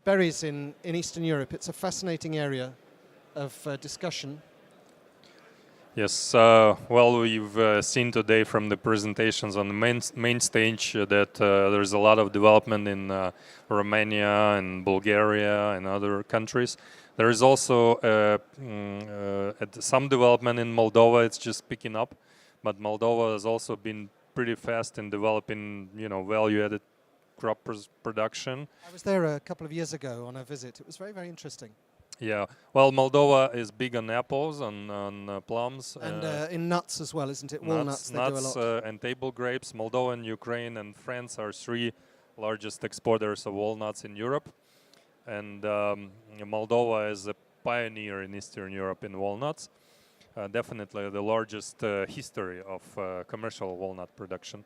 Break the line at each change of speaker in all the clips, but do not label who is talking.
berries in Eastern Europe. It's a fascinating area of discussion.
Yes, well, we've seen today from the presentations on the main stage that there's a lot of development in Romania and Bulgaria and other countries. There is also some development in Moldova. It's just picking up, but Moldova has also been pretty fast in developing, value-added crop production.
I was there a couple of years ago on a visit. It was very, very interesting.
Yeah, well, Moldova is big on apples, on plums.
And in nuts as well, isn't it? Walnuts, they do a lot.
And table grapes. Moldova, and Ukraine, and France are three largest exporters of walnuts in Europe. And Moldova is a pioneer in Eastern Europe in walnuts. Definitely the largest history of commercial walnut production.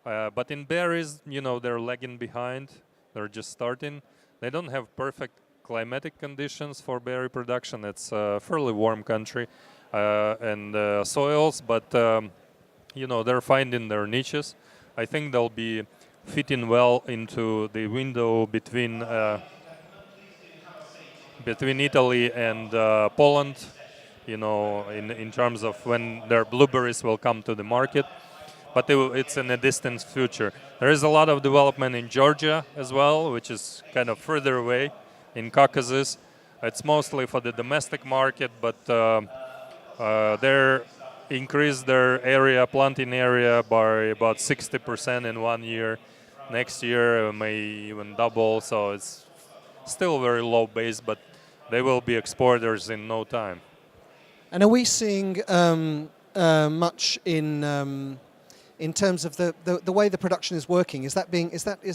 But in berries, they're lagging behind. They're just starting. They don't have perfect climatic conditions for berry production. It's a fairly warm country and soils, but they're finding their niches. I think they'll be fitting well into the window between Italy and Poland, in terms of when their blueberries will come to the market. But it's in a distant future. There is a lot of development in Georgia as well, which is kind of further away. In Caucasus, it's mostly for the domestic market, but they increased their planting area by about 60% in 1 year. Next year may even double, so it's still very low base, but they will be exporters in no time.
And are we seeing much in terms of the way the production is working? Is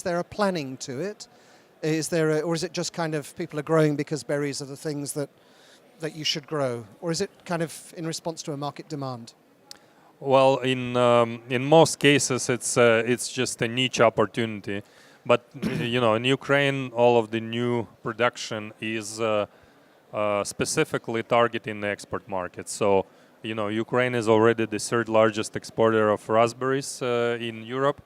there a planning to it? Or is it just kind of people are growing because berries are the things that you should grow? Or is it kind of in response to a market demand?
Well, in most cases, it's just a niche opportunity. But in Ukraine, all of the new production is specifically targeting the export market. So, Ukraine is already the third largest exporter of raspberries in Europe.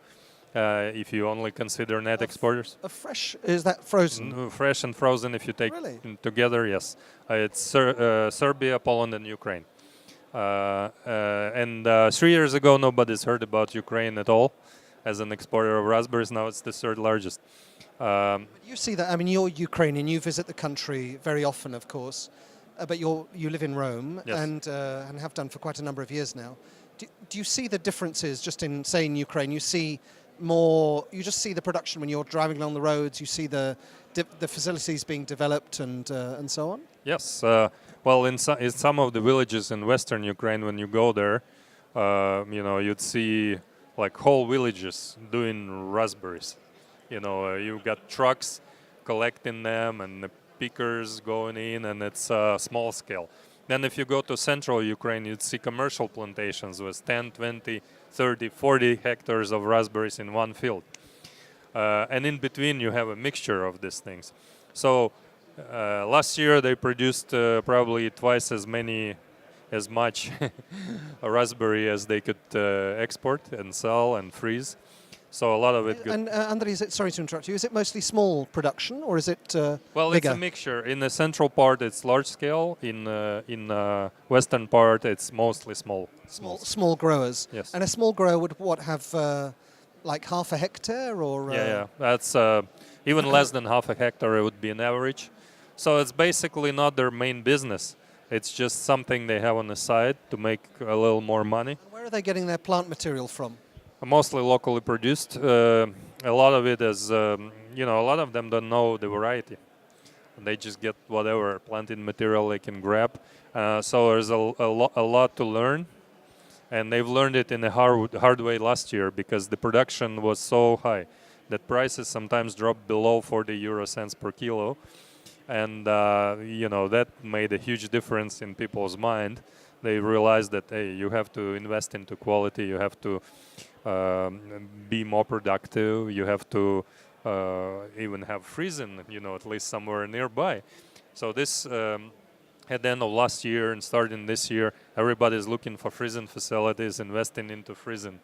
If you only consider net exporters.
Fresh, is that frozen?
Fresh and frozen, if you take together, yes. It's Serbia, Poland, and Ukraine. And 3 years ago, nobody's heard about Ukraine at all as an exporter of raspberries. Now it's the third largest.
But you see that, you're Ukrainian, you visit the country very often, of course, but you live in Rome. Yes. and have done for quite a number of years now. Do you see the differences just in, say, in Ukraine? You just see the production when you're driving along the roads. You see the facilities being developed and so on.
Yes, well, in some of the villages in western Ukraine, when you go there, you'd see like whole villages doing raspberries. You got trucks collecting them and the pickers going in, and it's small scale. Then if you go to central Ukraine, you'd see commercial plantations with 10, 20, 30, 40 hectares of raspberries in one field. And in between, you have a mixture of these things. So last year, they produced probably twice as much raspberry as they could export and sell and freeze. So a lot of it.
And Andriy, sorry to interrupt you. Is it mostly small production, or is it
well,
bigger?
It's a mixture. In the central part, it's large scale. In western part, it's mostly small
growers.
Yes.
And a small grower would have like half a hectare, or
yeah. That's even less than half a hectare. It would be an average. So it's basically not their main business. It's just something they have on the side to make a little more money.
And where are they getting their plant material from?
Mostly locally produced. A lot of it is, a lot of them don't know the variety. They just get whatever planting material they can grab. So there's a lot to learn. And they've learned it in a hard way last year because the production was so high that prices sometimes dropped below 40 euro cents per kilo. And, that made a huge difference in people's mind. They realized that, hey, you have to invest into quality, you have to be more productive, you have to even have freezing, at least somewhere nearby. So this, at the end of last year and starting this year, everybody's looking for freezing facilities, investing into freezing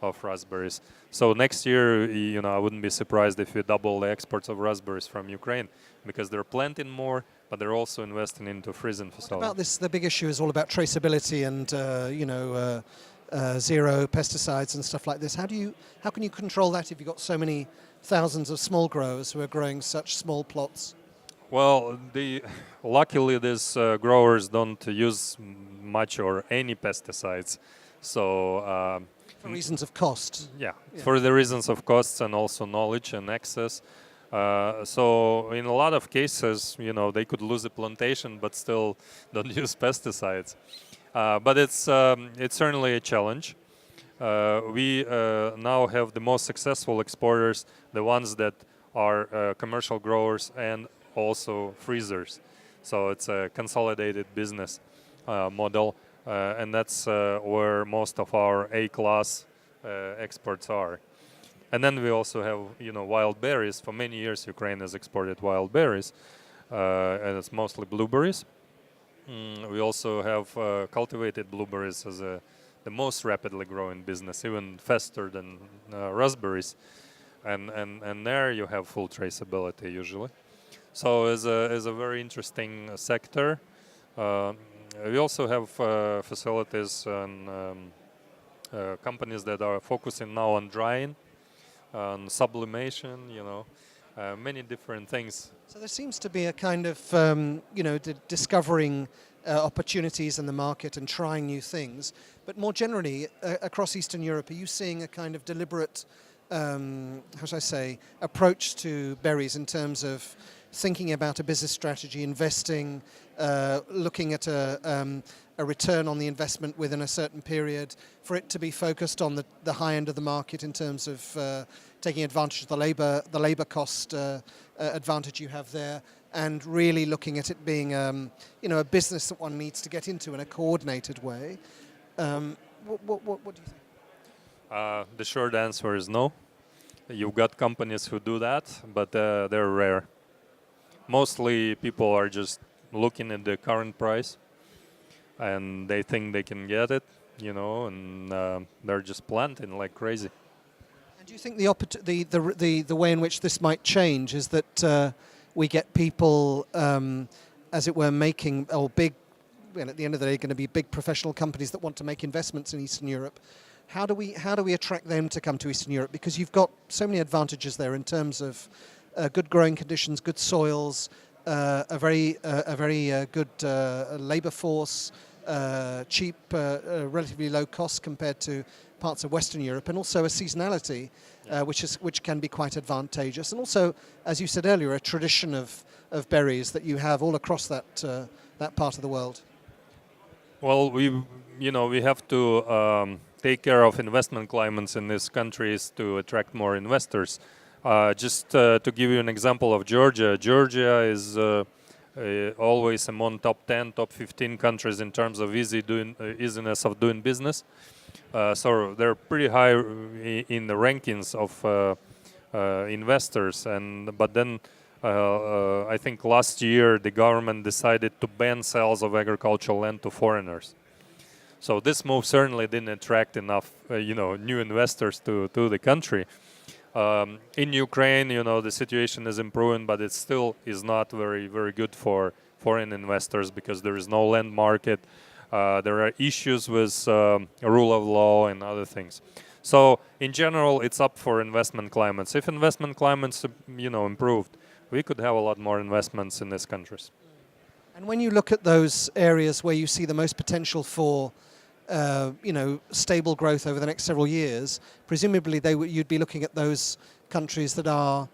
of raspberries. So next year, I wouldn't be surprised if we double the exports of raspberries from Ukraine, because they're planting more, but they're also investing into freezing facilities.
What about this? The big issue is all about traceability and zero pesticides and stuff like this. How can you control that if you've got so many thousands of small growers who are growing such small plots?
Well, luckily these growers don't use much or any pesticides, so
for reasons of cost.
Yeah, for the reasons of costs and also knowledge and access. So in a lot of cases, they could lose a plantation but still don't use pesticides. But it's certainly a challenge. We now have the most successful exporters, the ones that are commercial growers and also freezers. So it's a consolidated business model, and that's where most of our A-class exports are. And then we also have, wild berries. For many years, Ukraine has exported wild berries, and it's mostly blueberries. We also have cultivated blueberries as the most rapidly growing business, even faster than raspberries. And there you have full traceability usually. So it's a very interesting sector. We also have facilities and companies that are focusing now on drying, on sublimation, many different things.
So there seems to be a kind of, discovering opportunities in the market and trying new things. But more generally, across Eastern Europe, are you seeing a kind of deliberate, approach to berries in terms of thinking about a business strategy, investing, looking at a return on the investment within a certain period, for it to be focused on the high end of the market in terms of taking advantage of the labor cost advantage you have there, and really looking at it being a business that one needs to get into in a coordinated way. What do you think?
The short answer is no. You've got companies who do that, but they're rare. Mostly people are just looking at the current price and they think they can get it, and they're just planting like crazy.
And do you think the way in which this might change is that we get people, as it were, making big, and at the end of the day, going to be big professional companies that want to make investments in Eastern Europe? How do we attract them to come to Eastern Europe? Because you've got so many advantages there in terms of good growing conditions, good soils, a very good labor force, cheap, relatively low cost compared to parts of Western Europe, and also a seasonality which can be quite advantageous, and also, as you said earlier, a tradition of berries that you have all across that part of the world.
Well, we have to take care of investment climates in these countries to attract more investors. Just to give you an example of Georgia, Georgia is always among top 10, top 15 countries in terms of easiness of doing business. So they're pretty high in the rankings of investors. But then I think last year the government decided to ban sales of agricultural land to foreigners. So this move certainly didn't attract enough, new investors to the country. In Ukraine, the situation is improving, but it still is not very, very good for foreign investors because there is no land market. There are issues with rule of law and other things. So in general, it's up for investment climates. If investment climates, improved, we could have a lot more investments in these countries.
And when you look at those areas where you see the most potential for stable growth over the next several years, presumably you'd be looking at those countries that are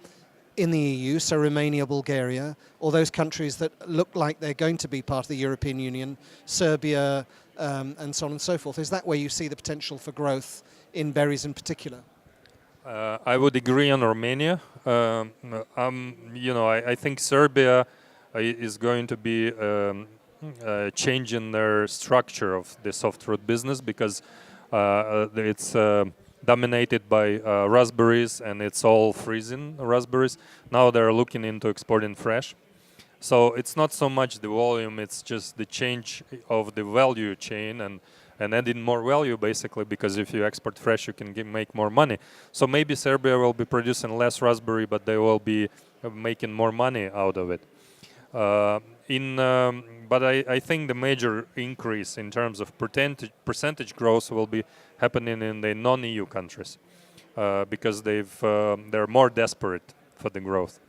in the EU, so Romania, Bulgaria, or those countries that look like they're going to be part of the European Union, Serbia, and so on and so forth. Is that where you see the potential for growth in berries in particular?
I would agree on Romania. I think Serbia is going to be changing their structure of the soft fruit business because it's dominated by raspberries and it's all freezing raspberries. Now they're looking into exporting fresh. So it's not so much the volume, it's just the change of the value chain, and and adding more value, basically, because if you export fresh, you can make more money. So maybe Serbia will be producing less raspberry, but they will be making more money out of it. But I think the major increase in terms of percentage growth will be happening in the non-EU countries, because they're more desperate for the growth.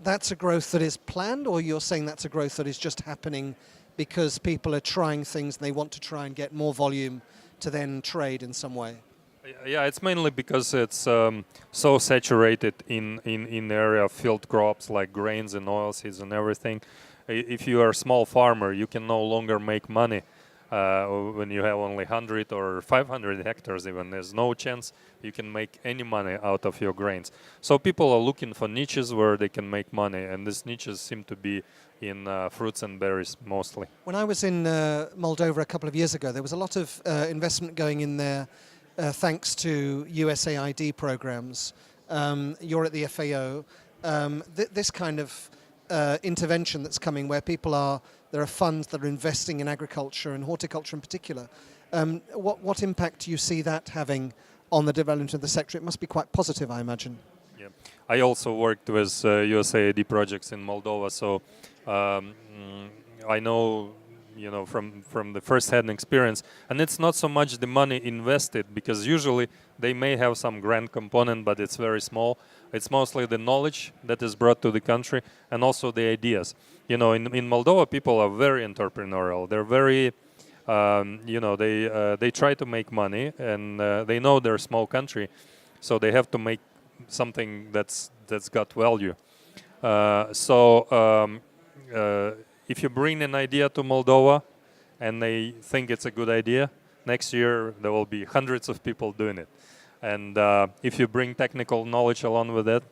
That's a growth that is planned, or you're saying that's a growth that is just happening because people are trying things and they want to try and get more volume to then trade in some way?
Yeah, it's mainly because it's so saturated in the area of field crops like grains and oilseeds and everything. If you are a small farmer, you can no longer make money when you have only 100 or 500 hectares even. There's no chance you can make any money out of your grains. So people are looking for niches where they can make money, and these niches seem to be in fruits and berries mostly.
When I was in Moldova a couple of years ago, there was a lot of investment going in there thanks to USAID programs. You're at the FAO. This kind of intervention that's coming where there are funds that are investing in agriculture and horticulture in particular. What impact do you see that having on the development of the sector? It must be quite positive, I imagine.
Yeah, I also worked with USAID projects in Moldova, so I know, from the first-hand experience, and it's not so much the money invested, because usually they may have some grant component, but it's very small. It's mostly the knowledge that is brought to the country, and also the ideas. In Moldova, people are very entrepreneurial. They're very, they try to make money, and they know they're a small country, so they have to make something that's got value. If you bring an idea to Moldova and they think it's a good idea, next year there will be hundreds of people doing it. And if you bring technical knowledge along with it,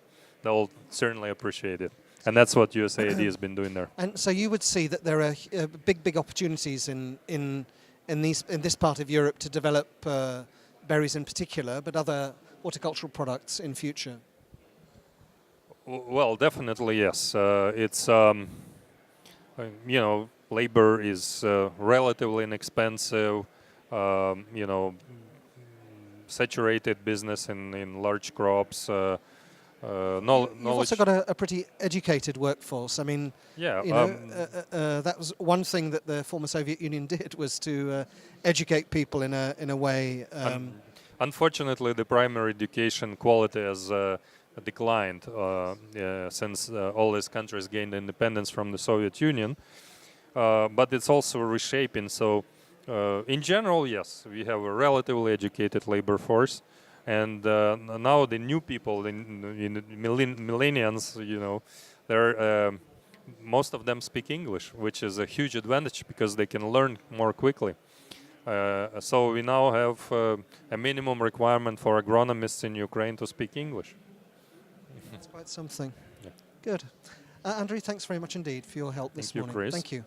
they'll certainly appreciate it. And that's what USAID has been doing there.
And so you would see that there are big opportunities in this part of Europe to develop berries in particular, but other horticultural products in future.
Well, definitely yes. Labor is relatively inexpensive. Saturated business in large crops.
You've also got a pretty educated workforce. I mean,
yeah,
that was one thing that the former Soviet Union did, was to educate people in a way.
Unfortunately, the primary education quality has declined since all these countries gained independence from the Soviet Union. But it's also reshaping. So, in general, yes, we have a relatively educated labor force. And now the new people, in millennials, most of them speak English, which is a huge advantage because they can learn more quickly. So we now have a minimum requirement for agronomists in Ukraine to speak English.
That's quite something.
Yeah.
Good. Andriy, thanks very much indeed for your help this morning.
Chris.
Thank you.